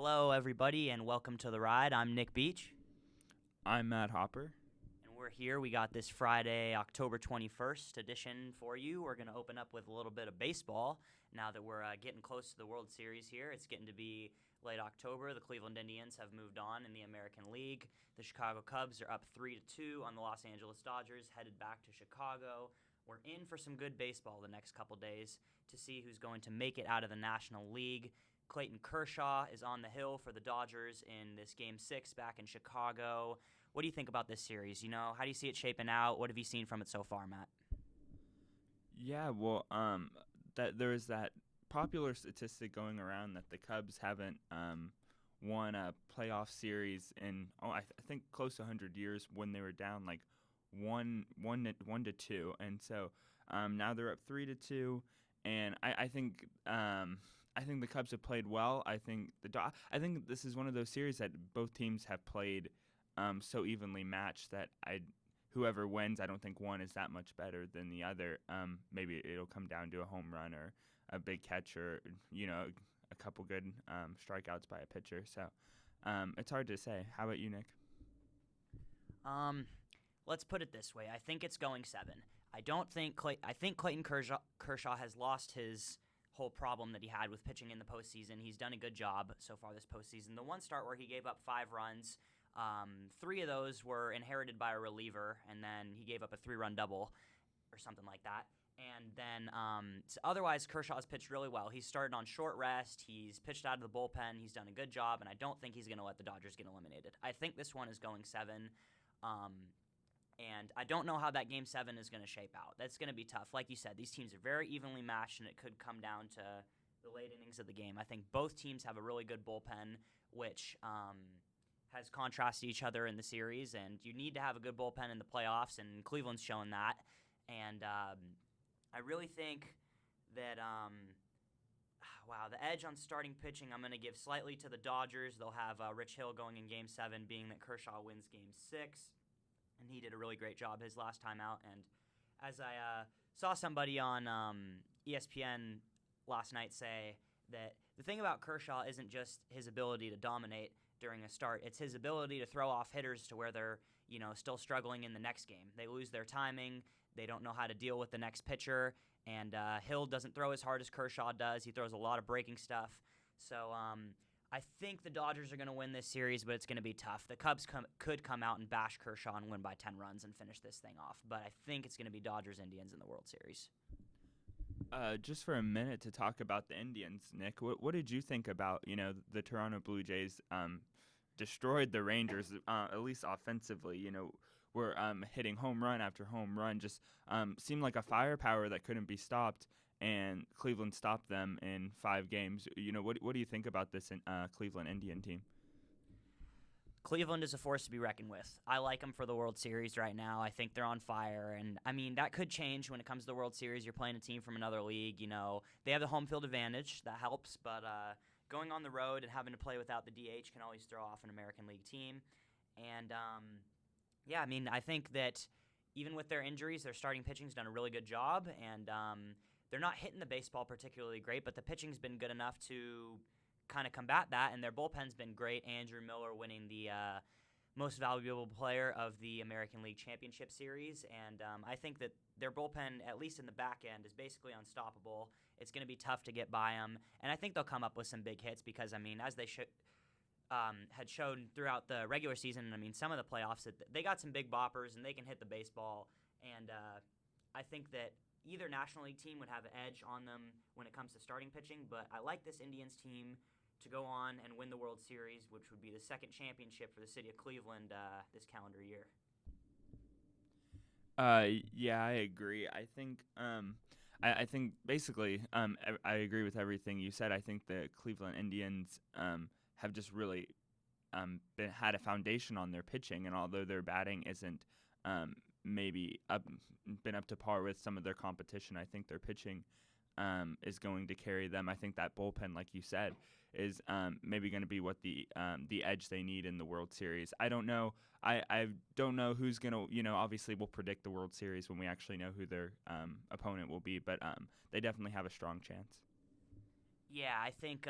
Hello, everybody, and welcome to the ride. I'm Nick Beach, I'm Matt Hopper. and we're here. We got this Friday, October 21st edition for you. We're going to open up with a little bit of baseball now that we're getting close to the World Series here. It's getting to be late October. The Cleveland Indians have moved on in the American League. The Chicago Cubs are up 3-2 on the Los Angeles Dodgers, headed back to Chicago. We're in for some good baseball the next couple days to see who's going to make it out of the National League. Clayton Kershaw is on the hill for the Dodgers in this Game 6 back in Chicago. What do you think about this series? How do you see it shaping out? What have you seen from it so far, Matt? Yeah, well, that there is that popular statistic going around that the Cubs haven't won a playoff series in I think close to 100 years when they were down like one to two, and so now they're up 3-2, and I think the Cubs have played well. I think this is one of those series that both teams have played so evenly matched that whoever wins, I don't think one is that much better than the other. Maybe it'll come down to a home run or a big catch or a couple good strikeouts by a pitcher. So it's hard to say. How about you, Nick? Let's put it this way. I think it's going 7. I think Clayton Kershaw has lost his whole problem that he had with pitching in the postseason. He's done a good job so far this postseason. The one start where he gave up 5 runs, 3 of those were inherited by a reliever, and then he gave up a 3-run double or something like that. And then otherwise, Kershaw's pitched really well. He's started on short rest. He's pitched out of the bullpen. He's done a good job, and I don't think he's going to let the Dodgers get eliminated. I think this one is going 7. And I don't know how that Game 7 is going to shape out. That's going to be tough. Like you said, these teams are very evenly matched, and it could come down to the late innings of the game. I think both teams have a really good bullpen, which has contrasted each other in the series, and you need to have a good bullpen in the playoffs, and Cleveland's shown that. And I really think that, the edge on starting pitching I'm going to give slightly to the Dodgers. They'll have Rich Hill going in Game 7, being that Kershaw wins Game 6. And he did a really great job his last time out. And as I saw somebody on ESPN last night say that the thing about Kershaw isn't just his ability to dominate during a start. It's his ability to throw off hitters to where they're, still struggling in the next game. They lose their timing. They don't know how to deal with the next pitcher. And Hill doesn't throw as hard as Kershaw does. He throws a lot of breaking stuff. So I think the Dodgers are going to win this series, but it's going to be tough. The Cubs could come out and bash Kershaw and win by 10 runs and finish this thing off, but I think it's going to be Dodgers-Indians in the World Series. Just for a minute to talk about the Indians, Nick, what did you think about, the Toronto Blue Jays destroyed the Rangers, at least offensively, were hitting home run after home run, just seemed like a firepower that couldn't be stopped. And Cleveland stopped them in 5 games. What do you think about this Cleveland Indian team? Cleveland is a force to be reckoned with. I like them for the World Series right now. I think they're on fire. And, that could change when it comes to the World Series. You're playing a team from another league. They have the home field advantage. That helps. But going on the road and having to play without the DH can always throw off an American League team. And, I think that even with their injuries, their starting pitching's done a really good job. And they're not hitting the baseball particularly great, but the pitching's been good enough to kind of combat that, and their bullpen's been great. Andrew Miller winning the most valuable player of the American League Championship Series, and I think that their bullpen, at least in the back end, is basically unstoppable. It's going to be tough to get by them, and I think they'll come up with some big hits because, as they had shown throughout the regular season, some of the playoffs, that they got some big boppers, and they can hit the baseball, and I think that either National League team would have an edge on them when it comes to starting pitching, but I like this Indians team to go on and win the World Series, which would be the second championship for the city of Cleveland this calendar year. Yeah, I agree. I think I think basically I agree with everything you said. I think the Cleveland Indians have just really had a foundation on their pitching, and although their batting isn't maybe been up to par with some of their competition, I think their pitching is going to carry them. I think that bullpen, like you said, is maybe going to be what the edge they need in the World Series. I don't know. I don't know who's going to, obviously we'll predict the World Series when we actually know who their opponent will be, but they definitely have a strong chance. Yeah, I think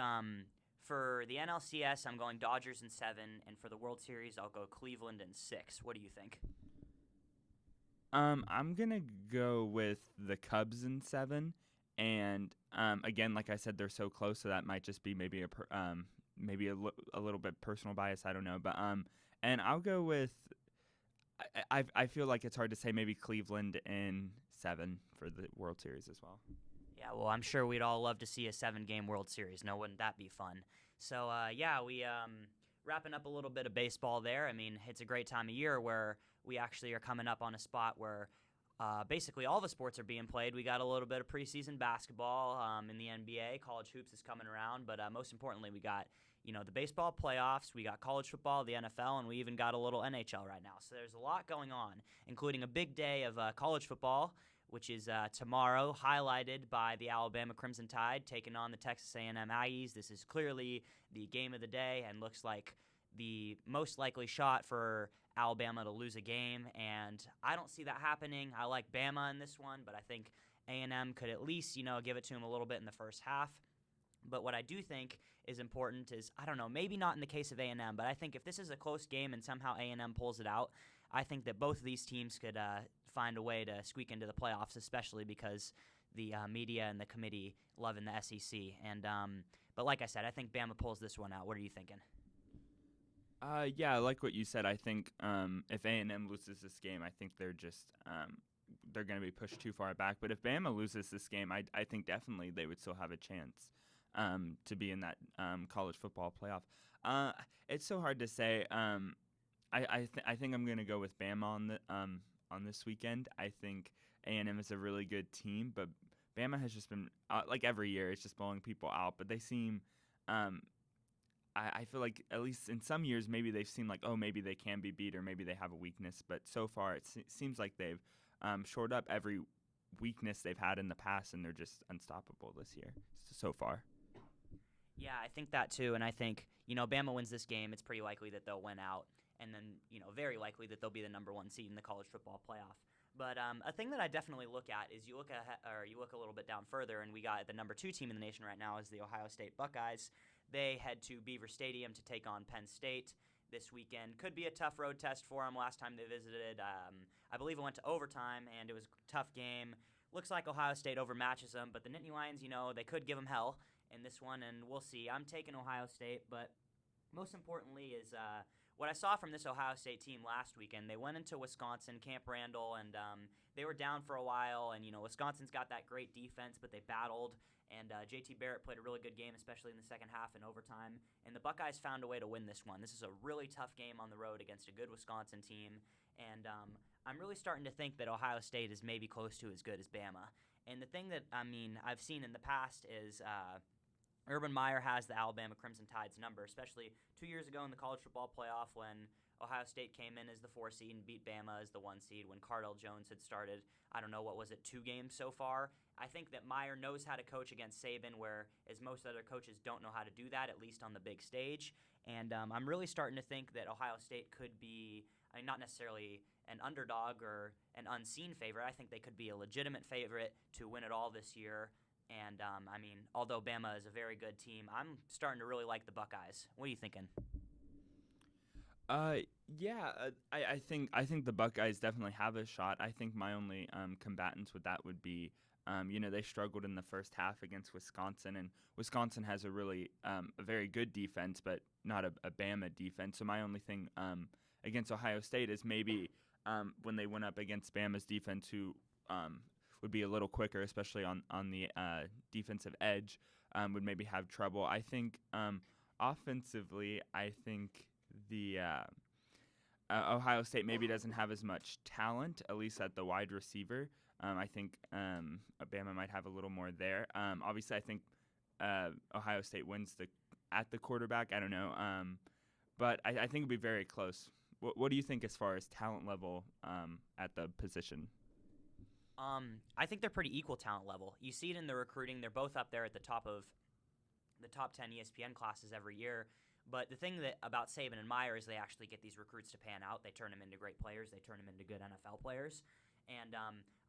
For the NLCS, I'm going Dodgers in 7, and for the World Series, I'll go Cleveland in 6. What do you think? I'm gonna go with the Cubs in 7, and again, like I said, they're so close, so that might just be maybe a little bit personal bias. I don't know, but and I'll go with. I feel like it's hard to say maybe Cleveland in 7 for the World Series as well. Yeah, well, I'm sure we'd all love to see a 7-game World Series. No, wouldn't that be fun? So, yeah, we wrapping up a little bit of baseball there. I mean, it's a great time of year where we actually are coming up on a spot where basically all the sports are being played. We got a little bit of preseason basketball in the NBA. College hoops is coming around, but most importantly, we got the baseball playoffs. We got college football, the NFL, and we even got a little NHL right now. So there's a lot going on, including a big day of college football, which is tomorrow, highlighted by the Alabama Crimson Tide taking on the Texas A&M Aggies. This is clearly the game of the day and looks like the most likely shot for Alabama to lose a game, and I don't see that happening. I like Bama in this one, but I think A&M could at least, give it to them a little bit in the first half. But what I do think is important is, I don't know, maybe not in the case of A&M, but I think if this is a close game and somehow A&M pulls it out, I think that both of these teams could find a way to squeak into the playoffs, especially because the media and the committee loving the SEC. And but like I said, I think Bama pulls this one out. What are you thinking? Yeah, I like what you said. I think if A&M loses this game, I think they're just they're going to be pushed too far back. But if Bama loses this game, I think definitely they would still have a chance to be in that college football playoff. It's so hard to say. I think I'm going to go with Bama on this weekend. I think A&M is a really good team, but Bama has just been like every year, it's just blowing people out. But they seem. I feel like at least in some years maybe they've seemed like, oh, maybe they can be beat or maybe they have a weakness. But so far it seems like they've shored up every weakness they've had in the past, and they're just unstoppable this year so far. Yeah, I think that too, and I think, Bama wins this game, it's pretty likely that they'll win out, and then, very likely that they'll be the number 1 seed in the college football playoff. But a thing that I definitely look at is you look a little bit down further, and we got the number 2 team in the nation right now is the Ohio State Buckeyes. They head to Beaver Stadium to take on Penn State this weekend. Could be a tough road test for them. Last time they visited, I believe it went to overtime, and it was a tough game. Looks like Ohio State overmatches them, but the Nittany Lions, they could give them hell in this one, and we'll see. I'm taking Ohio State, but most importantly is what I saw from this Ohio State team last weekend. They went into Wisconsin, Camp Randall, and they were down for a while, and Wisconsin's got that great defense, but they battled, and JT Barrett played a really good game, especially in the second half and overtime, and the Buckeyes found a way to win this one. This is a really tough game on the road against a good Wisconsin team, and I'm really starting to think that Ohio State is maybe close to as good as Bama. And the thing that, I've seen in the past is Urban Meyer has the Alabama Crimson Tide's number, especially 2 years ago in the college football playoff when Ohio State came in as the 4 seed and beat Bama as the 1 seed when Cardell Jones had started, 2 games so far. I think that Meyer knows how to coach against Saban, whereas most other coaches don't know how to do that, at least on the big stage. And I'm really starting to think that Ohio State could be, not necessarily an underdog or an unseen favorite. I think they could be a legitimate favorite to win it all this year. And, although Bama is a very good team, I'm starting to really like the Buckeyes. What are you thinking? Yeah, I think the Buckeyes definitely have a shot. I think my only combatants with that would be, they struggled in the first half against Wisconsin, and Wisconsin has a really a very good defense, but not a Bama defense. So my only thing against Ohio State is maybe when they went up against Bama's defense, who would be a little quicker, especially on the defensive edge, would maybe have trouble. I think offensively, I think the Ohio State maybe doesn't have as much talent, at least at the wide receiver. I think Bama might have a little more there. Obviously, I think Ohio State wins at the quarterback. I don't know, but I think it'd be very close. What do you think as far as talent level at the position? I think they're pretty equal talent level. You see it in the recruiting. They're both up there at the top of the top 10 ESPN classes every year. But the thing about Saban and Meyer is they actually get these recruits to pan out. They turn them into great players. They turn them into good NFL players. And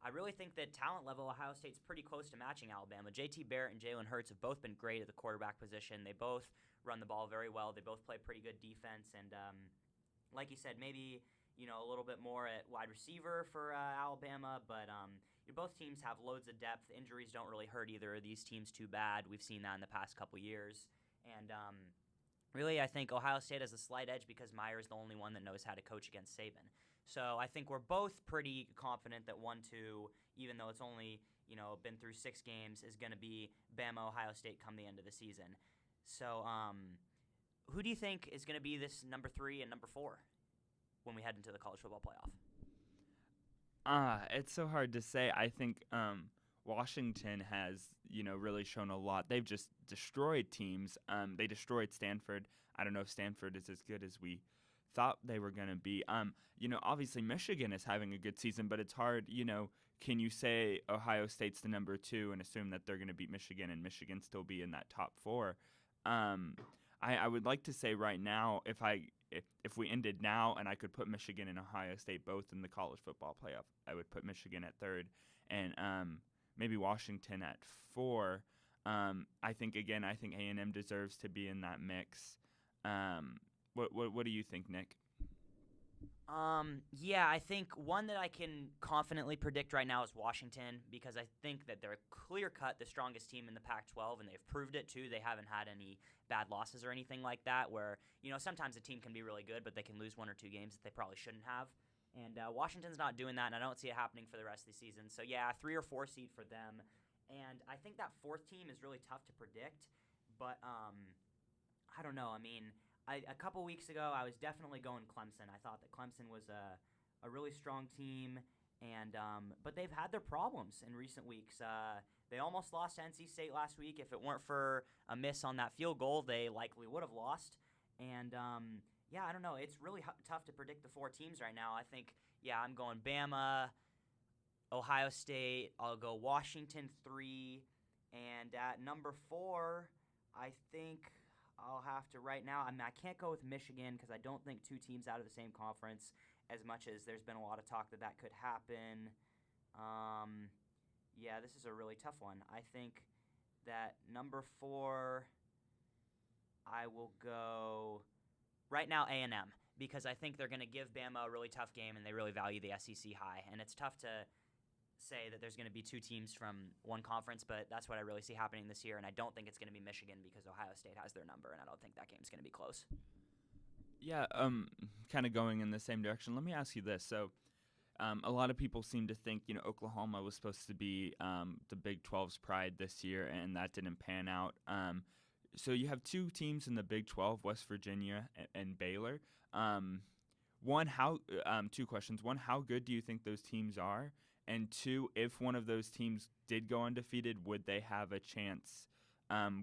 I really think that talent level, Ohio State's pretty close to matching Alabama. JT Barrett and Jalen Hurts have both been great at the quarterback position. They both run the ball very well. They both play pretty good defense, and like you said, maybe a little bit more at wide receiver for Alabama, but both teams have loads of depth. Injuries don't really hurt either of these teams too bad. We've seen that in the past couple years, and really, I think Ohio State has a slight edge because Meyer's the only one that knows how to coach against Saban. So I think we're both pretty confident that 1-2, even though it's only been through 6 games, is going to be Bama Ohio State come the end of the season. So who do you think is going to be this number 3 and number 4 when we head into the college football playoff? It's so hard to say. I think Washington has, really shown a lot. They've just destroyed teams. They destroyed Stanford. I don't know if Stanford is as good as we thought they were going to be. Obviously Michigan is having a good season, but it's hard, can you say Ohio State's the number 2 and assume that they're going to beat Michigan and Michigan still be in that top 4? I would like to say right now, if we ended now and I could put Michigan and Ohio State both in the college football playoff, I would put Michigan at 3rd and maybe Washington at 4. I think A&M deserves to be in that mix. What do you think, Nick? Yeah, I think one that I can confidently predict right now is Washington, because I think that they're clear-cut the strongest team in the Pac-12, and they've proved it too. They haven't had any bad losses or anything like that, where sometimes a team can be really good, but they can lose 1 or 2 games that they probably shouldn't have. And Washington's not doing that, and I don't see it happening for the rest of the season. So yeah, 3 or 4 seed for them, and I think that 4th team is really tough to predict. But I don't know. I mean, a couple weeks ago, I was definitely going Clemson. I thought that Clemson was a really strong team, and but they've had their problems in recent weeks. They almost lost to NC State last week. If it weren't for a miss on that field goal, they likely would have lost. And yeah, I don't know. It's really tough to predict the 4 teams right now. I think, I'm going Bama, Ohio State. I'll go Washington 3, and at number 4, I think I'll have to right now. I can't go with Michigan because I don't think 2 teams out of the same conference, as much as there's been a lot of talk that could happen. Yeah, this is a really tough one. I think that number 4, I will go right now A&M, because I think they're going to give Bama a really tough game, and they really value the SEC high. And it's tough to say that there's going to be 2 teams from one conference, but that's what I really see happening this year, and I don't think it's going to be Michigan because Ohio State has their number, and I don't think that game's going to be close. Yeah, kind of going in the same direction. Let me ask you this. So a lot of people seem to think, Oklahoma was supposed to be the Big 12's pride this year, and that didn't pan out. So you have 2 teams in the Big 12, West Virginia and Baylor. 2 questions. 1, how good do you think those teams are? And 2, if one of those teams did go undefeated, would they have a chance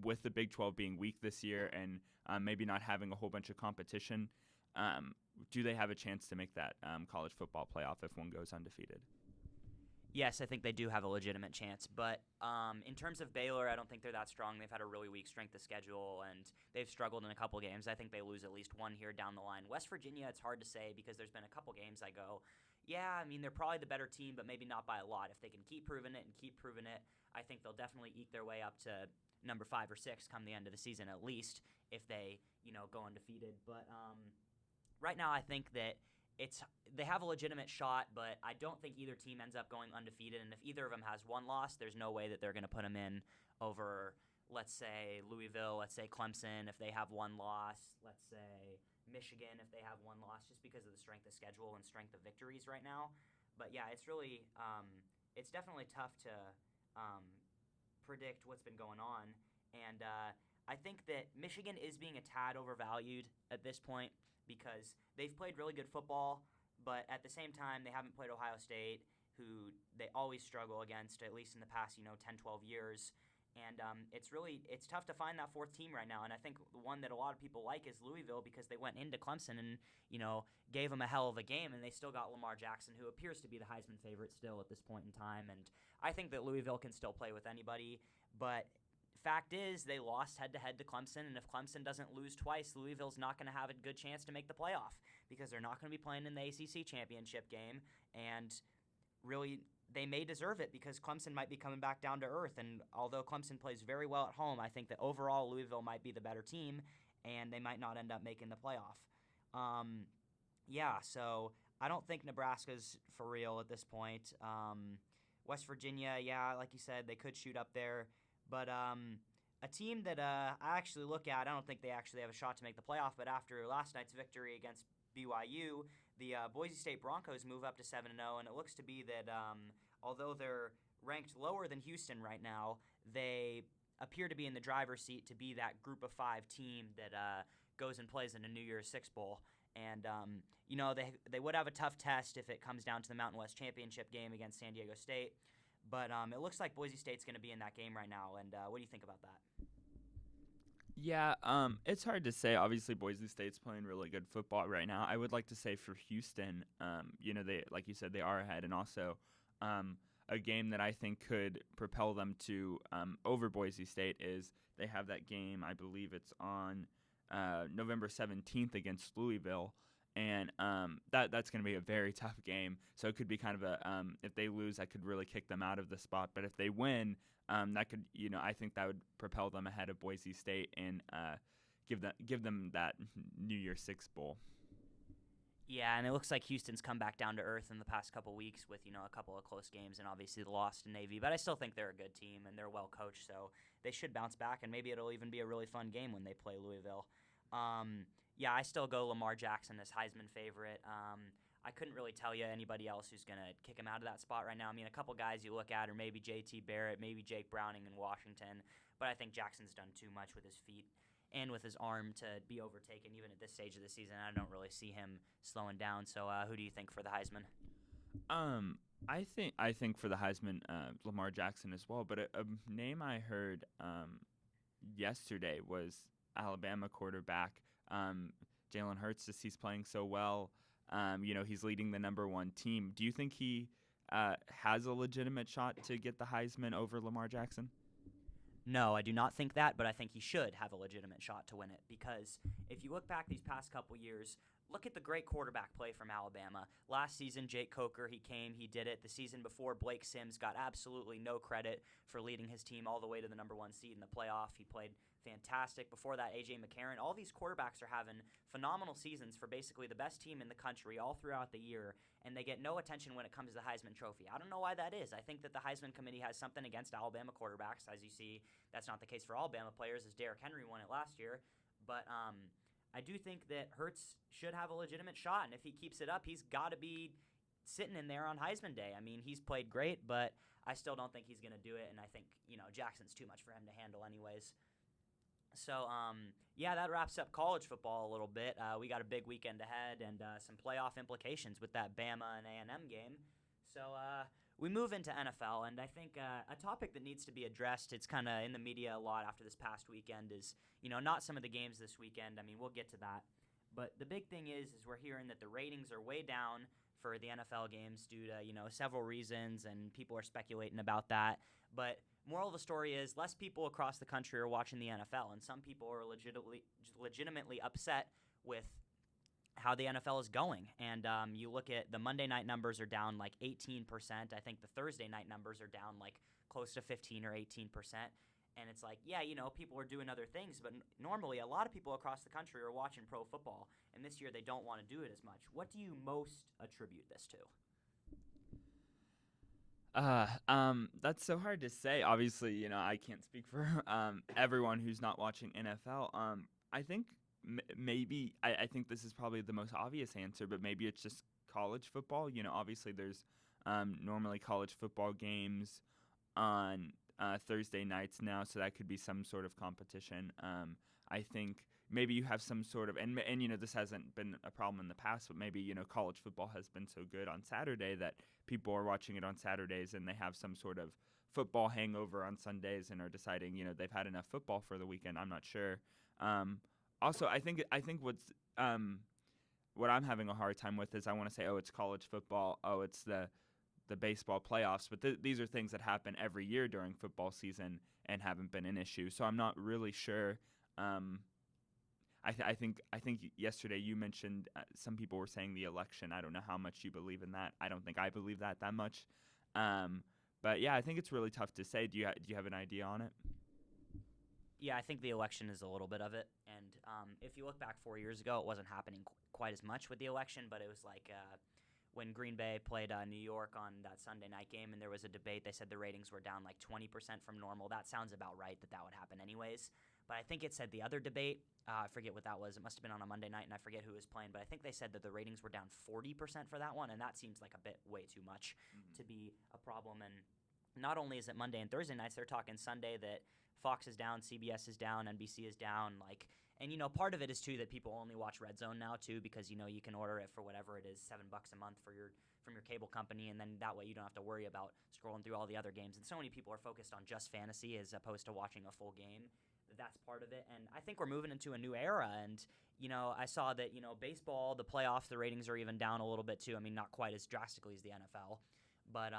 with the Big 12 being weak this year and maybe not having a whole bunch of competition? Do they have a chance to make that college football playoff if one goes undefeated? Yes, I think they do have a legitimate chance. But in terms of Baylor, I don't think they're that strong. They've had a really weak strength of schedule, and they've struggled in a couple games. I think they lose at least 1 here down the line. West Virginia, it's hard to say because there's been a couple games I go, yeah, I mean, they're probably the better team, but maybe not by a lot. If they can keep proving it, I think they'll definitely eke their way up to number 5 or 6 come the end of the season, at least, if they, go undefeated. But right now I think that they have a legitimate shot, but I don't think either team ends up going undefeated. And if either of them has 1 loss, there's no way that they're going to put them in over, let's say, Louisville, let's say Clemson if they have 1 loss, let's say Michigan if they have 1 loss, just because of the strength of schedule and strength of victories right now. But yeah, it's really it's definitely tough to predict what's been going on. And I think that Michigan is being a tad overvalued at this point because they've played really good football, but at the same time, they haven't played Ohio State, who they always struggle against, at least in the past 10, 12 years. And it's tough to find that 4th team right now. And I think the one that a lot of people like is Louisville, because they went into Clemson and, gave them a hell of a game, and they still got Lamar Jackson, who appears to be the Heisman favorite still at this point in time. And I think that Louisville can still play with anybody, but fact is they lost head-to-head to Clemson, and if Clemson doesn't lose twice, Louisville's not going to have a good chance to make the playoff because they're not going to be playing in the ACC championship game, and really they may deserve it because Clemson might be coming back down to earth. And although Clemson plays very well at home, I think that overall Louisville might be the better team, and they might not end up making the playoff. Yeah, so I don't think Nebraska's for real at this point. West Virginia, yeah, like you said, they could shoot up there. But a team that I actually look at, I don't think they actually have a shot to make the playoff, but after last night's victory against BYU, the Boise State Broncos move up to 7-0, and it looks to be that although they're ranked lower than Houston right now, they appear to be in the driver's seat to be that group of 5 team that goes and plays in a New Year's Six Bowl. And, they would have a tough test if it comes down to the Mountain West Championship game against San Diego State. But it looks like Boise State's going to be in that game right now. And what do you think about that? Yeah, it's hard to say. Obviously, Boise State's playing really good football right now. I would like to say for Houston, they, like you said, they are ahead, and also a game that I think could propel them to over Boise State is they have that game. I believe it's on November 17th against Louisville, and that's going to be a very tough game. So it could be kind of a if they lose, that could really kick them out of the spot. But if they win, that could, I think that would propel them ahead of Boise State and give them that New Year's Six Bowl. Yeah, and it looks like Houston's come back down to earth in the past couple weeks with, a couple of close games and obviously the loss to Navy. But I still think they're a good team and they're well coached, so they should bounce back, and maybe it'll even be a really fun game when they play Louisville. Yeah, I still go Lamar Jackson as Heisman favorite. I couldn't really tell you anybody else who's going to kick him out of that spot right now. I mean, a couple guys you look at are maybe J.T. Barrett, maybe Jake Browning in Washington, but I think Jackson's done too much with his feet and with his arm to be overtaken even at this stage of the season. I don't really see him slowing down. So who do you think for the Heisman? I think for the Heisman, Lamar Jackson as well. But a name I heard yesterday was Alabama quarterback Jalen Hurts. Just he's playing so well. He's leading the number 1 team. Do you think he has a legitimate shot to get the Heisman over Lamar Jackson? No, I do not think that, but I think he should have a legitimate shot to win it, because if you look back these past couple years, look at the great quarterback play from Alabama. Last season, Jake Coker, he came, he did it. The season before, Blake Sims got absolutely no credit for leading his team all the way to the number 1 seed in the playoff. He played fantastic. Before that, A.J. McCarron. All these quarterbacks are having phenomenal seasons for basically the best team in the country all throughout the year, and they get no attention when it comes to the Heisman Trophy. I don't know why that is. I think that the Heisman Committee has something against Alabama quarterbacks. As you see, that's not the case for Alabama players, as Derrick Henry won it last year. But I do think that Hurts should have a legitimate shot, and if he keeps it up, he's got to be sitting in there on Heisman Day. I mean, he's played great, but I still don't think he's going to do it, and I think, Jackson's too much for him to handle anyways. So, that wraps up college football a little bit. We got a big weekend ahead and some playoff implications with that Bama and A&M game. So, we move into NFL, and I think a topic that needs to be addressed, it's kind of in the media a lot after this past weekend, is, not some of the games this weekend. I mean, we'll get to that. But the big thing is we're hearing that the ratings are way down for the NFL games due to, several reasons, and people are speculating about that. But moral of the story is less people across the country are watching the NFL, and some people are legitimately upset with how the NFL is going. And you look at the Monday night numbers are down like 18%. I think the Thursday night numbers are down like close to 15 or 18%. And it's like, yeah, people are doing other things, but normally a lot of people across the country are watching pro football, and this year they don't want to do it as much. What do you most attribute this to? That's so hard to say. Obviously, I can't speak for everyone who's not watching NFL. I think maybe I think this is probably the most obvious answer, but maybe it's just college football. Obviously there's normally college football games on Thursday nights now, so that could be some sort of competition. I think maybe you have some sort of, and this hasn't been a problem in the past, but maybe, college football has been so good on Saturday that people are watching it on Saturdays and they have some sort of football hangover on Sundays and are deciding, they've had enough football for the weekend. I'm not sure. Also, I think what's what I'm having a hard time with is I want to say, oh, it's college football, oh, it's the baseball playoffs, but these are things that happen every year during football season and haven't been an issue. So I'm not really sure. I think yesterday you mentioned some people were saying the election. I don't know how much you believe in that. I don't think I believe that much. But yeah, I think it's really tough to say. Do you have an idea on it? Yeah, I think the election is a little bit of it, And if you look back 4 years ago, it wasn't happening quite as much with the election, but it was like when Green Bay played New York on that Sunday night game, and there was a debate. They said the ratings were down like 20% from normal. That sounds about right that would happen anyways. But I think it said the other debate, I forget what that was. It must have been on a Monday night, and I forget who was playing. But I think they said that the ratings were down 40% for that one, and that seems like a bit way too much to be a problem. And not only is it Monday and Thursday nights, they're talking Sunday that Fox is down, CBS is down, NBC is down. And part of it is too that people only watch Red Zone now too, because you can order it for whatever it is, $7 a month from your cable company, and then that way you don't have to worry about scrolling through all the other games. And so many people are focused on just fantasy as opposed to watching a full game. That's part of it, and I think we're moving into a new era. And I saw that baseball, the playoffs, the ratings are even down a little bit too. I mean, not quite as drastically as the NFL, but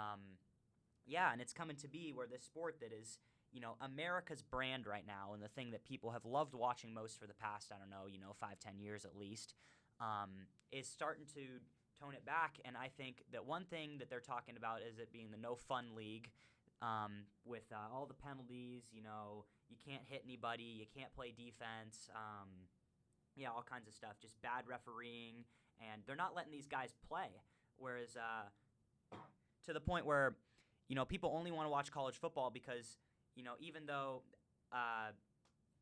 yeah, and it's coming to be where this sport that is America's brand right now, and the thing that people have loved watching most for the past, 5-10 years at least, is starting to tone it back. And I think that one thing that they're talking about is it being the no fun league, with all the penalties. You can't hit anybody, you can't play defense, all kinds of stuff, just bad refereeing, and they're not letting these guys play. Whereas to the point where people only want to watch college football because even though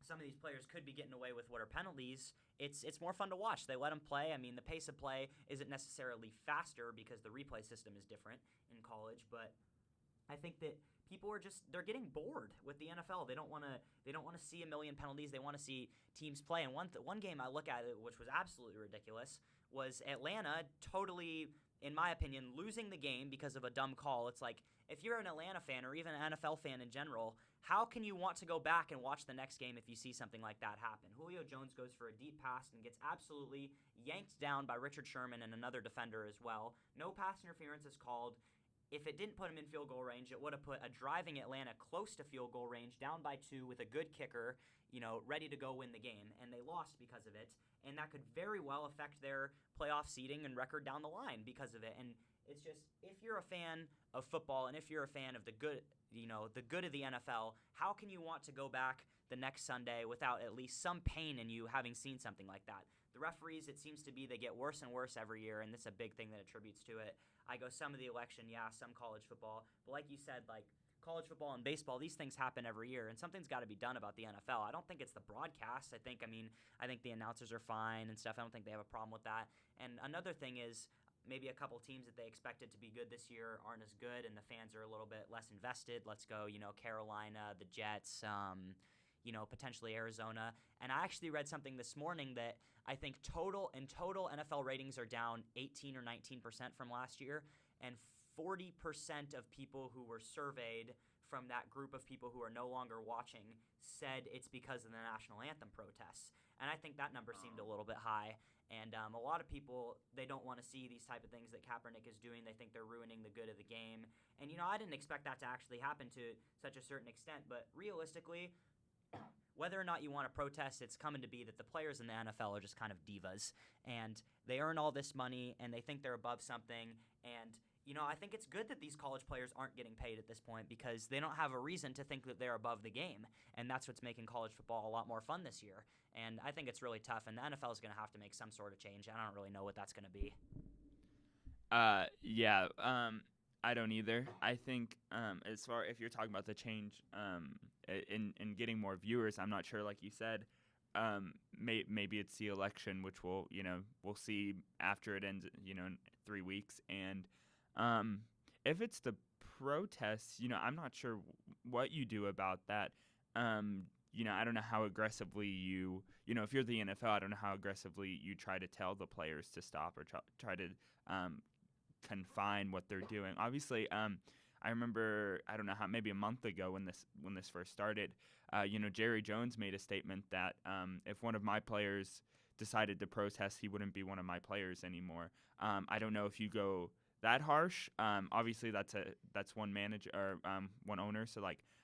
some of these players could be getting away with what are penalties, it's more fun to watch. They let them play. I mean, the pace of play isn't necessarily faster because the replay system is different in college, but I think that people are they're getting bored with the NFL. They don't want to see a million penalties. They want to see teams play. And one game I look at it, which was absolutely ridiculous, was Atlanta totally, in my opinion, losing the game because of a dumb call. It's like, if you're an Atlanta fan or even an NFL fan in general, how can you want to go back and watch the next game if you see something like that happen? Julio Jones goes for a deep pass and gets absolutely yanked down by Richard Sherman and another defender as well. No pass interference is called. If it didn't put him in field goal range, it would have put a driving Atlanta close to field goal range, down by 2 with a good kicker, ready to go win the game. And they lost because of it. And that could very well affect their playoff seeding and record down the line because of it. And it's just, if you're a fan of football and if you're a fan of the good of the NFL, how can you want to go back the next Sunday without at least some pain in you having seen something like that? The referees, it seems to be, they get worse and worse every year, and this is a big thing that attributes to it. I go some of the election, some college football, but like you said, college football and baseball, these things happen every year, and something's got to be done about the NFL. I don't think it's the broadcast. I think the announcers are fine and stuff. I don't think they have a problem with that. And another thing is, maybe a couple teams that they expected to be good this year aren't as good, and the fans are a little bit less invested. Let's go, Carolina, the Jets, potentially Arizona. And I actually read something this morning that I think total NFL ratings are down 18 or 19% from last year, and 40% of people who were surveyed from that group of people who are no longer watching said it's because of the national anthem protests. And I think that number seemed a little bit high. And a lot of people, they don't want to see these type of things that Kaepernick is doing. They think they're ruining the good of the game. And, I didn't expect that to actually happen to such a certain extent. But realistically, whether or not you want to protest, it's coming to be that the players in the NFL are just kind of divas. And they earn all this money, and they think they're above something. And, I think it's good that these college players aren't getting paid at this point because they don't have a reason to think that they're above the game. And that's what's making college football a lot more fun this year. And I think it's really tough, and the NFL is going to have to make some sort of change. I don't really know what that's going to be. I don't either. I think as far if you're talking about the change in getting more viewers, I'm not sure. Like you said, maybe it's the election, which we'll see after it ends, in 3 weeks. And if it's the protests, I'm not sure what you do about that. I don't know how aggressively if you're the NFL, I don't know how aggressively you try to tell the players to stop or try to confine what they're doing. Obviously, I remember, I don't know how, maybe a month ago when this first started, Jerry Jones made a statement that if one of my players decided to protest, he wouldn't be one of my players anymore. I don't know if you go that harsh. Obviously, that's one manager or one owner. So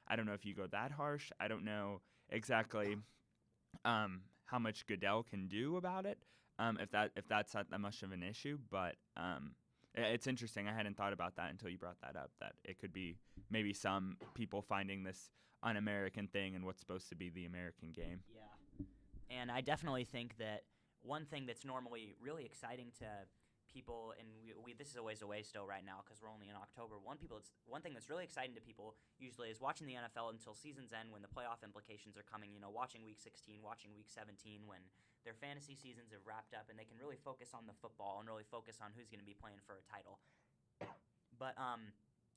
I don't know if you go that harsh. I don't know exactly how much Goodell can do about it. If that's not that much of an issue, but it's interesting. I hadn't thought about that until you brought that up. That it could be maybe some people finding this un-American thing and what's supposed to be the American game. Yeah, And I definitely think that one thing that's normally really exciting to people, and this is a ways away still right now because we're only in October. One thing that's really exciting to people usually is watching the NFL until season's end when the playoff implications are coming. Watching Week 16, watching Week 17 when their fantasy seasons have wrapped up and they can really focus on the football and really focus on who's going to be playing for a title. But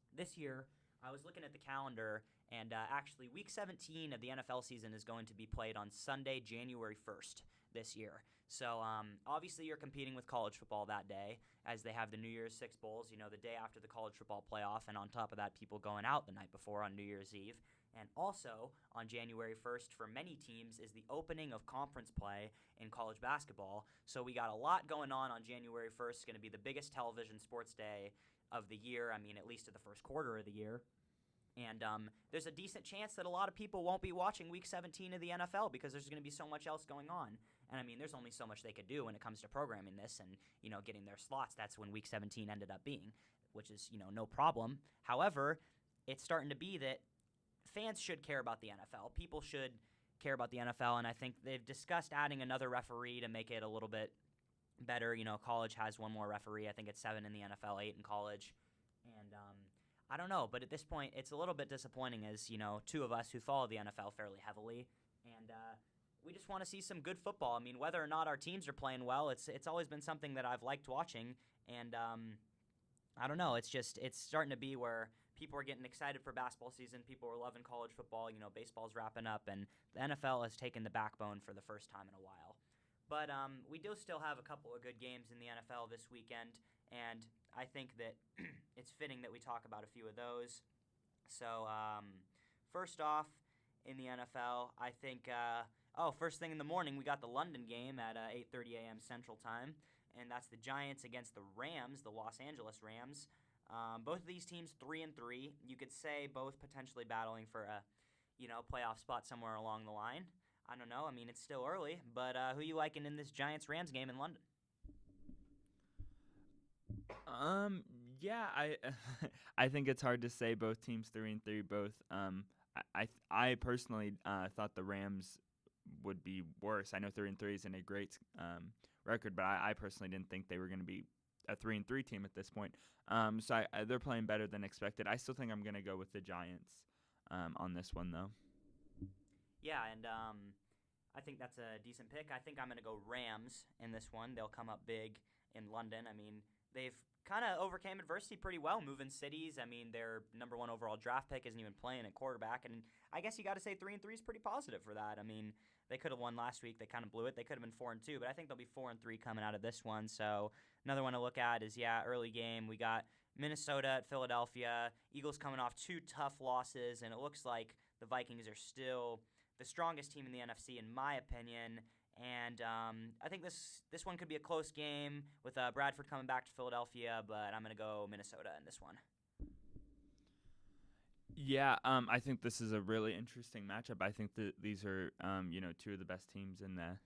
this year, I was looking at the calendar, and actually Week 17 of the NFL season is going to be played on Sunday, January 1st this year. So obviously you're competing with college football that day as they have the New Year's Six Bowls, the day after the college football playoff, and on top of that, people going out the night before on New Year's Eve. And also on January 1st for many teams is the opening of conference play in college basketball. So we got a lot going on January 1st. It's going to be the biggest television sports day of the year, at least of the first quarter of the year. And there's a decent chance that a lot of people won't be watching Week 17 of the NFL because there's going to be so much else going on. And, there's only so much they could do when it comes to programming this and, getting their slots. That's when Week 17 ended up being, which is, no problem. However, it's starting to be that fans should care about the NFL. People should care about the NFL, and I think they've discussed adding another referee to make it a little bit better. College has one more referee. I think it's 7 in the NFL, 8 in college. And I don't know, but at this point, it's a little bit disappointing as, two of us who follow the NFL fairly heavily. And we just want to see some good football. Whether or not our teams are playing well, it's always been something that I've liked watching. And I don't know, it's starting to be where people are getting excited for basketball season. People are loving college football. Baseball's wrapping up, and the NFL has taken the backbone for the first time in a while. But we do still have a couple of good games in the NFL this weekend, and I think that it's fitting that we talk about a few of those. So first off, in the NFL, I think, first thing in the morning, we got the London game at 8:30 a.m. Central Time, and that's the Giants against the Rams, the Los Angeles Rams. Both of these teams 3-3. You could say both potentially battling for a, playoff spot somewhere along the line. I don't know. It's still early, but who you liking in this Giants-Rams game in London? Yeah, I think it's hard to say both teams 3-3. Both. I personally thought the Rams would be worse. I know 3-3 isn't a great record, but I personally didn't think they were going to be a 3-3 team at this point. So they're playing better than expected. I still think I'm going to go with the Giants on this one, though. Yeah, and I think that's a decent pick. I think I'm going to go Rams in this one. They'll come up big in London. They've kind of overcame adversity pretty well, moving cities. Their number 1 overall draft pick isn't even playing at quarterback, and I guess you got to say 3-3 is pretty positive for that. They could have won last week. They kind of blew it. They could have been 4-2, but I think they'll be 4-3 coming out of this one. So another one to look at is, early game. We got Minnesota at Philadelphia. Eagles coming off 2 tough losses, and it looks like the Vikings are still the strongest team in the NFC, in my opinion. And I think this one could be a close game with Bradford coming back to Philadelphia, but I'm going to go Minnesota in this one. Yeah, I think this is a really interesting matchup. I think that these are, 2 of the best teams in the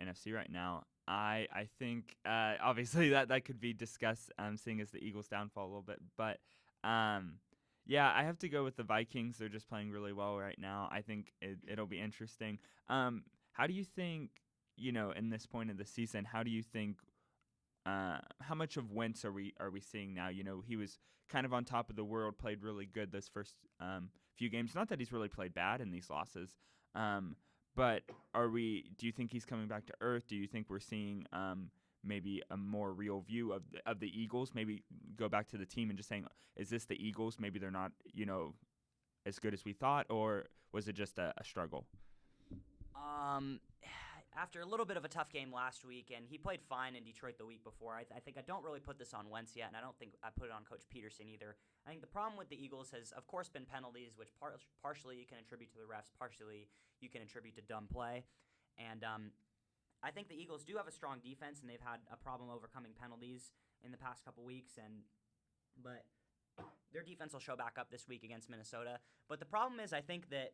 NFC right now. I think, obviously, that could be discussed, seeing as the Eagles' downfall a little bit. But, yeah, I have to go with the Vikings. They're just playing really well right now. I think it'll be interesting. How do you think, in this point of the season, how do you think, how much of Wentz are we seeing now? He was kind of on top of the world, played really good this first few games. Not that he's really played bad in these losses, but do you think he's coming back to earth? Do you think we're seeing maybe a more real view of the Eagles? Maybe go back to the team and just saying, is this the Eagles? Maybe they're not, as good as we thought, or was it just a struggle? After a little bit of a tough game last week, and he played fine in Detroit the week before, I think I don't really put this on Wentz yet, and I don't think I put it on Coach Peterson either. I think the problem with the Eagles has, of course, been penalties, which partially you can attribute to the refs, partially you can attribute to dumb play. And I think the Eagles do have a strong defense, and they've had a problem overcoming penalties in the past couple weeks, but their defense will show back up this week against Minnesota. But the problem is, I think that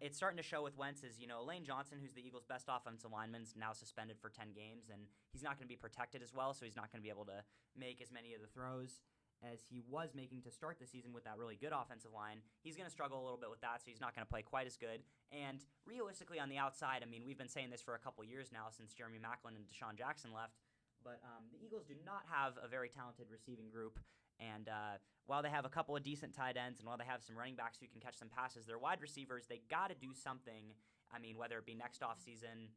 it's starting to show with Wentz is, Lane Johnson, who's the Eagles' best offensive lineman, is now suspended for 10 games, and he's not going to be protected as well, so he's not going to be able to make as many of the throws. as he was making to start the season with that really good offensive line. He's going to struggle a little bit with that, so he's not going to play quite as good. And realistically, on the outside, I mean, we've been saying this for a couple years now since Jeremy Maclin and Deshaun Jackson left, but the Eagles do not have a very talented receiving group. And while they have a couple of decent tight ends and while they have some running backs who can catch some passes, their wide receivers, they got to do something. I mean, whether it be next offseason,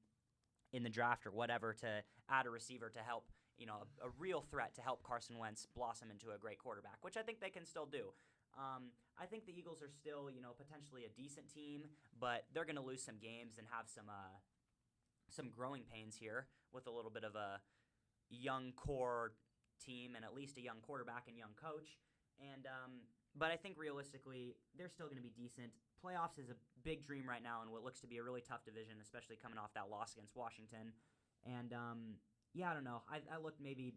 in the draft or whatever, to add a receiver to help, a real threat to help Carson Wentz blossom into a great quarterback, which I think they can still do. I think the Eagles are still, potentially a decent team, but they're going to lose some games and have some growing pains here with a little bit of a young core team and at least a young quarterback and young coach. And but I think realistically, they're still going to be decent. Playoffs is a big dream right now in what looks to be a really tough division, especially coming off that loss against Washington. And I don't know. I looked maybe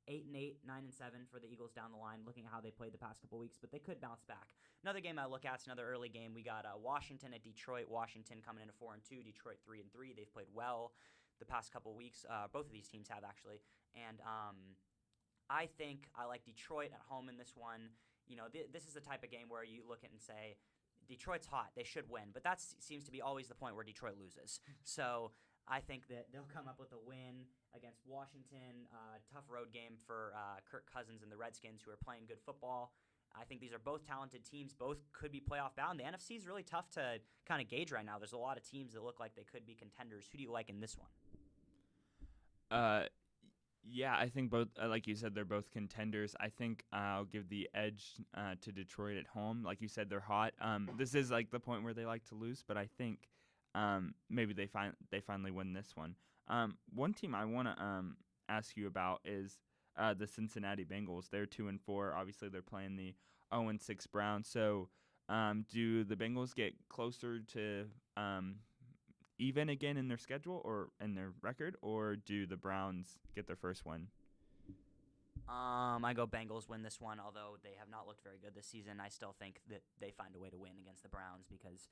8-8, 9-7 for the Eagles down the line, looking at how they played the past couple weeks, but they could bounce back. Another game I look at is another early game. We got Washington at Detroit. Washington coming into 4-2. Detroit 3-3. They've played well the past couple weeks. Both of these teams have actually, and I think I like Detroit at home in this one. This is the type of game where you look at and say, Detroit's hot. They should win. But that seems to be always the point where Detroit loses. So I think that they'll come up with a win against Washington. Tough road game for Kirk Cousins and the Redskins, who are playing good football. I think these are both talented teams. Both could be playoff bound. The NFC is really tough to kind of gauge right now. There's a lot of teams that look like they could be contenders. Who do you like in this one? Yeah, I think both, like you said, they're both contenders. I think I'll give the edge to Detroit at home. Like you said, they're hot. This is like the point where they like to lose, but I think maybe they finally win this one. One team I want to ask you about is the Cincinnati Bengals. They're 2-4. Obviously, they're playing the 0-6 Browns. So, do the Bengals get closer to even again in their schedule or in their record, or do the Browns get their first win? I go Bengals win this one, although they have not looked very good this season. I still think that they find a way to win against the Browns because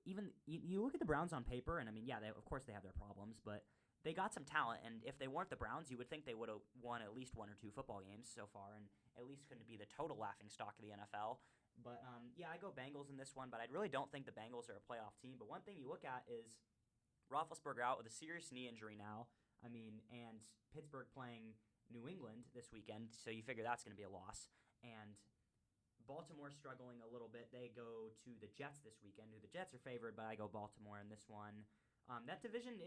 even you look at the Browns on paper, and I mean, yeah, of course they have their problems, but they got some talent, and if they weren't the Browns, you would think they would have won at least 1 or 2 football games so far, and at least couldn't be the total laughing stock of the NFL. But I go Bengals in this one, but I really don't think the Bengals are a playoff team. But one thing you look at is Roethlisberger out with a serious knee injury now. I mean, and Pittsburgh playing New England this weekend, so you figure that's going to be a loss. And Baltimore struggling a little bit. They go to the Jets this weekend, who the Jets are favored, but I go Baltimore in this one. That division,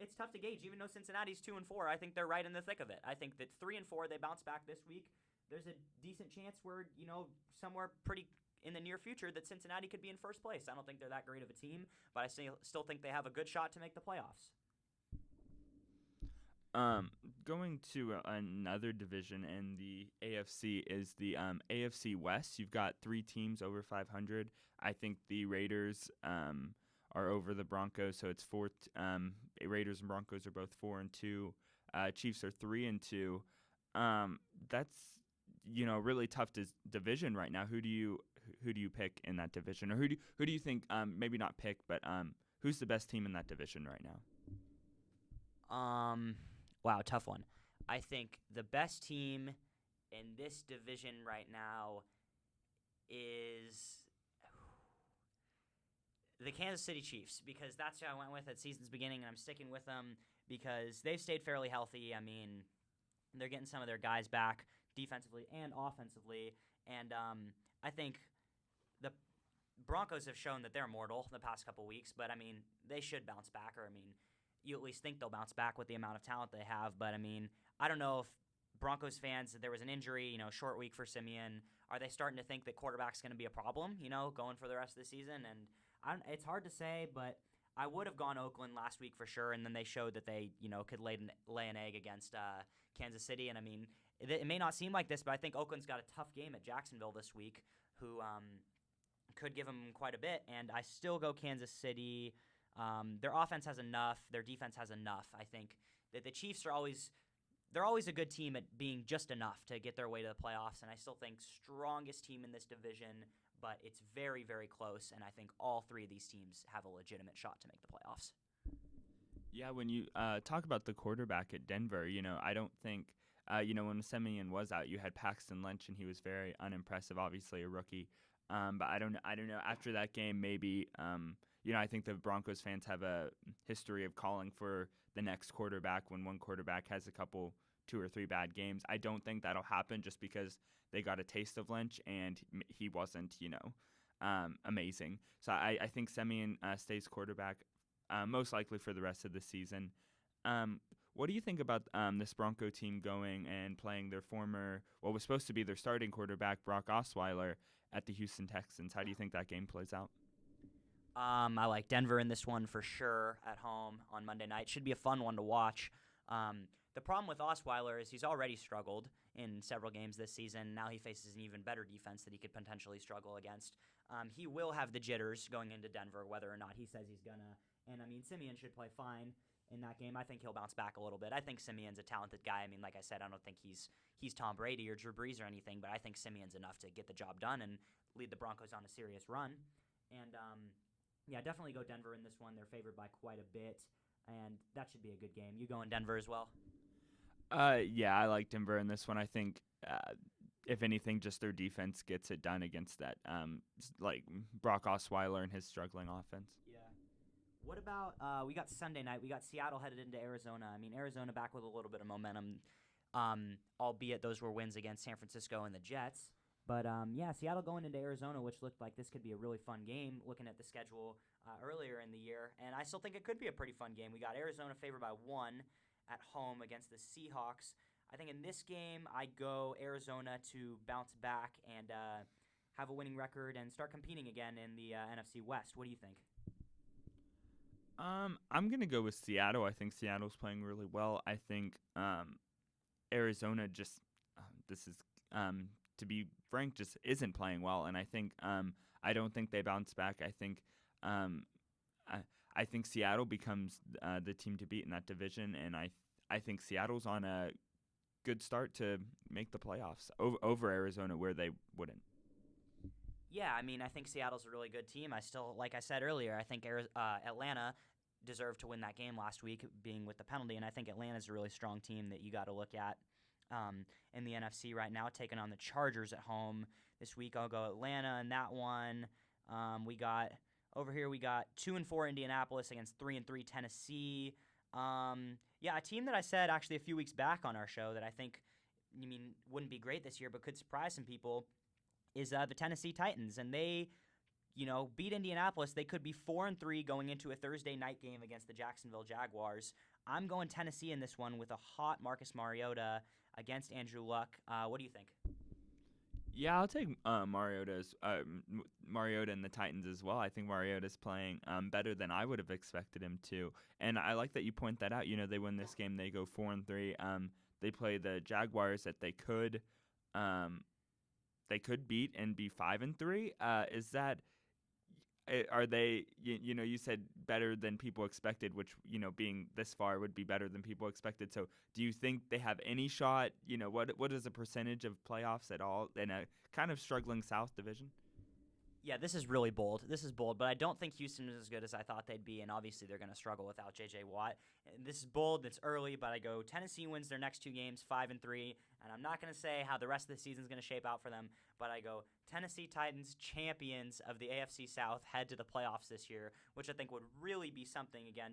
it's tough to gauge. Even though Cincinnati's 2-4, I think they're right in the thick of it. I think that 3-4, they bounce back this week. There's a decent chance where, somewhere pretty in the near future that Cincinnati could be in first place. I don't think they're that great of a team, but I still think they have a good shot to make the playoffs. Going to another division in the AFC is the AFC West. You've got 3 teams over 500. I think the Raiders are over the Broncos, so it's 4. Raiders and Broncos are both 4-2. Chiefs are 3-2. That's really tough division right now. Who do you pick in that division, or who do you think? Maybe not pick, but who's the best team in that division right now? Wow, tough one. I think the best team in this division right now is the Kansas City Chiefs, because that's who I went with at season's beginning, and I'm sticking with them because they've stayed fairly healthy. I mean, they're getting some of their guys back defensively and offensively, and I think the Broncos have shown that they're mortal the past couple weeks, but I mean, they should bounce back, or I mean, you at least think they'll bounce back with the amount of talent they have. But I mean, I don't know if Broncos fans, there was an injury, short week for Simeon. Are they starting to think that quarterback's going to be a problem, going for the rest of the season? And it's hard to say, but I would have gone Oakland last week for sure. And then they showed that they, could lay an egg against Kansas City. And I mean, it may not seem like this, but I think Oakland's got a tough game at Jacksonville this week, who could give them quite a bit. And I still go Kansas City. Their offense has enough. Their defense has enough. I think that the Chiefs they're always a good team at being just enough to get their way to the playoffs, and I still think strongest team in this division, but it's very, very close, and I think all 3 of these teams have a legitimate shot to make the playoffs. Yeah, when you talk about the quarterback at Denver, I don't think when Simeon was out, you had Paxton Lynch, and he was very unimpressive. Obviously, a rookie. But I don't know. After that game, maybe I think the Broncos fans have a history of calling for the next quarterback when one quarterback has a couple, 2 or 3 bad games. I don't think that'll happen just because they got a taste of Lynch and he wasn't, amazing. So I think Simeon stays quarterback most likely for the rest of the season. What do you think about this Bronco team going and playing their what was supposed to be their starting quarterback, Brock Osweiler, at the Houston Texans? How do you think that game plays out? I like Denver in this one for sure at home on Monday night. Should be a fun one to watch. The problem with Osweiler is he's already struggled in several games this season. Now he faces an even better defense that he could potentially struggle against. He will have the jitters going into Denver, whether or not he says he's gonna. And Simeon should play fine in that game. I think he'll bounce back a little bit. I think Simeon's a talented guy. Like I said, I don't think he's Tom Brady or Drew Brees or anything, but I think Simeon's enough to get the job done and lead the Broncos on a serious run. And definitely go Denver in this one. They're favored by quite a bit, and that should be a good game. You going Denver as well? Yeah, I like Denver in this one. I think, if anything, just their defense gets it done against that, like Brock Osweiler and his struggling offense. Yeah. What about we got Sunday night? We got Seattle headed into Arizona. Arizona back with a little bit of momentum, albeit those were wins against San Francisco and the Jets. But, Seattle going into Arizona, which looked like this could be a really fun game, looking at the schedule earlier in the year. And I still think it could be a pretty fun game. We got Arizona favored by 1 at home against the Seahawks. I think in this game, I'd go Arizona to bounce back and have a winning record and start competing again in the NFC West. What do you think? I'm going to go with Seattle. I think Seattle's playing really well. I think Arizona just this is to be frank, just isn't playing well, and I think I don't think they bounce back. I think I think Seattle becomes the team to beat in that division, and I think Seattle's on a good start to make the playoffs over Arizona, where they wouldn't. Yeah, I think Seattle's a really good team. I still, like I said earlier, I think Atlanta deserved to win that game last week, being with the penalty, and I think Atlanta's a really strong team that you got to look at. In the NFC right now, taking on the Chargers at home this week. I'll go Atlanta in that one. We got 2-4 Indianapolis against 3-3 Tennessee. A team that I said actually a few weeks back on our show that I think wouldn't be great this year but could surprise some people is the Tennessee Titans, and they beat Indianapolis. They could be 4-3 going into a Thursday night game against the Jacksonville Jaguars. I'm going Tennessee in this one with a hot Marcus Mariota against Andrew Luck. What do you think? Yeah, I'll take Mariota and the Titans as well. I think Mariota's playing better than I would have expected him to, and I like that you point that out. They win this game, they go 4-3. They play the Jaguars that they could beat and be 5-3. Is that? Are they? You said better than people expected, which being this far would be better than people expected. So, do you think they have any shot? What is the percentage of playoffs at all in a kind of struggling South division? Yeah, this is really bold. This is bold, but I don't think Houston is as good as I thought they'd be, and obviously they're going to struggle without J.J. Watt. And this is bold. It's early, but I go Tennessee wins their next 2 games, 5-3, and I'm not going to say how the rest of the season is going to shape out for them, but I go Tennessee Titans, champions of the AFC South, head to the playoffs this year, which I think would really be something again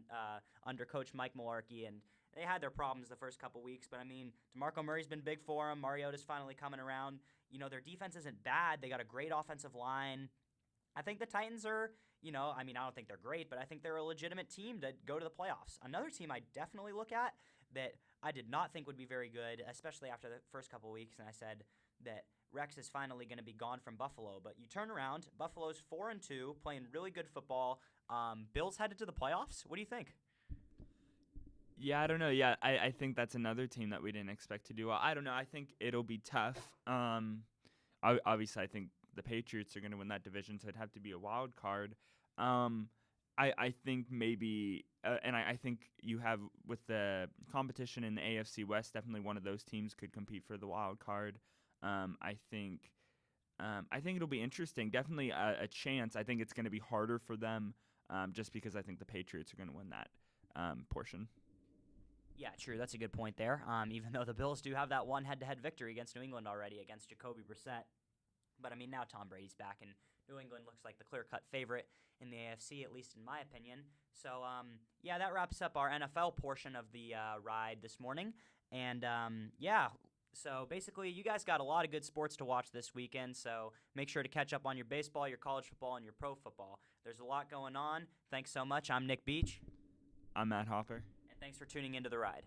under Coach Mike Mularkey. And they had their problems the first couple weeks, but DeMarco Murray's been big for them. Mariota's finally coming around. Their defense isn't bad. They got a great offensive line. I think the Titans are, I don't think they're great, but I think they're a legitimate team to go to the playoffs. Another team I definitely look at that I did not think would be very good, especially after the first couple of weeks, and I said that Rex is finally going to be gone from Buffalo. But you turn around, Buffalo's 4-2, playing really good football. Bills headed to the playoffs. What do you think? Yeah, I don't know. Yeah, I think that's another team that we didn't expect to do well. I don't know. I think it'll be tough. Obviously, I think the Patriots are going to win that division, so it'd have to be a wild card. I think maybe, and I think you have, with the competition in the AFC West, definitely one of those teams could compete for the wild card. I think it'll be interesting. Definitely a chance. I think it's going to be harder for them, just because I think the Patriots are going to win that portion. Yeah, true. That's a good point there. Even though the Bills do have that one head-to-head victory against New England already against Jacoby Brissett. But, I mean, now Tom Brady's back, and New England looks like the clear-cut favorite in the AFC, at least in my opinion. So, yeah, that wraps up our NFL portion of the ride this morning. And, yeah, so basically you guys got a lot of good sports to watch this weekend, so make sure to catch up on your baseball, your college football, and your pro football. There's a lot going on. Thanks so much. I'm Nick Beach. I'm Matt Hopper. And thanks for tuning into The Ride.